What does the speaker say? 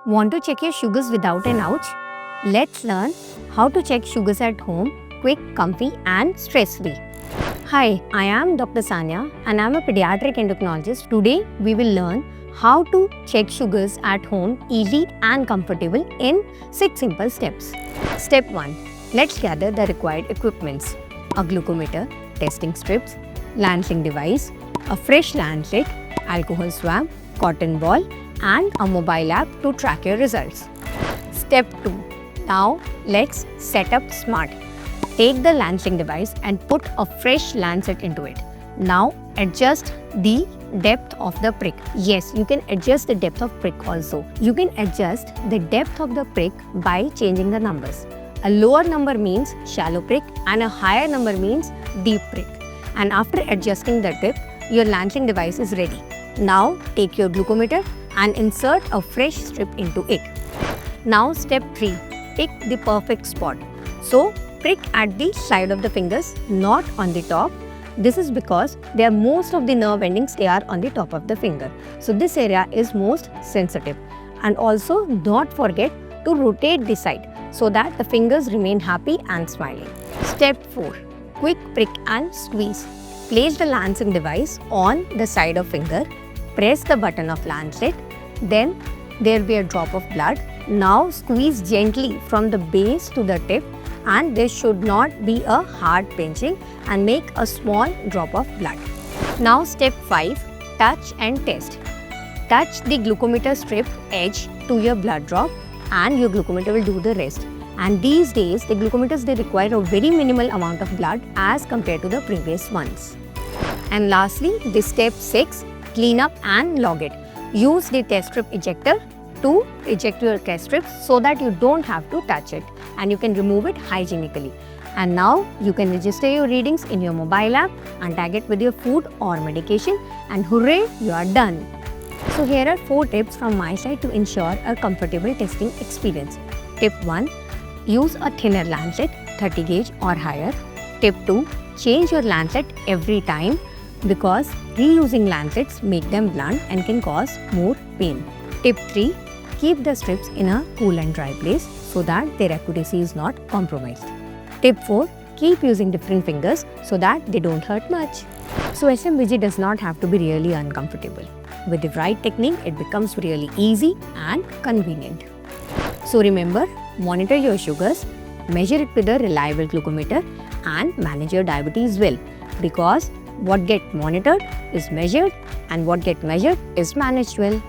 Want to check your sugars without an ouch? Let's learn how to check sugars at home, quick, comfy and stress-free. Hi, I am Dr. Sanya and I am a pediatric endocrinologist. Today we will learn how to check sugars at home easy and comfortable in 6 simple steps. Step 1. Let's gather the required equipments. A glucometer, testing strips, lancing device, a fresh lancet, alcohol swab, cotton ball and a mobile app to track your results. Step 2. Now let's set up smart. Take the lancing device and put a fresh lancet into it. Now adjust the depth of the prick. Yes, you can adjust the depth of prick also. You can adjust the depth of the prick by changing the numbers. A lower number means shallow prick and a higher number means deep prick. And after adjusting the depth, your lancing device is ready. Now take your glucometer and insert a fresh strip into it. Now step 3. Pick the perfect spot. So prick at the side of the fingers, not on the top. This is because most of the nerve endings they are on the top of the finger. So this area is most sensitive. And also don't forget to rotate the side so that the fingers remain happy and smiling. Step 4. Quick prick and squeeze. Place the lancing device on the side of finger. Press the button of lancet. Then there will be a drop of blood. Now squeeze gently from the base to the tip and there should not be a hard pinching and make a small drop of blood. Now step 5. Touch and test. Touch the glucometer strip edge to your blood drop and your glucometer will do the rest. And these days the glucometers they require a very minimal amount of blood as compared to the previous ones. And lastly, the step 6. Clean up and log it. Use the test strip ejector to eject your test strips so that you don't have to touch it and you can remove it hygienically. And now you can register your readings in your mobile app and tag it with your food or medication and hooray, you are done. So here are 4 tips from my side to ensure a comfortable testing experience. Tip 1. Use a thinner lancet, 30 gauge or higher. Tip 2. Change your lancet every time because reusing lancets make them blunt and can cause more pain. Tip 3. Keep the strips in a cool and dry place so that their accuracy is not compromised. Tip 4. Keep using different fingers so that they don't hurt much. So SMBG does not have to be really uncomfortable. With the right technique, it becomes really easy and convenient. So remember, monitor your sugars, measure it with a reliable glucometer and manage your diabetes well because what gets monitored is measured and what gets measured is managed well.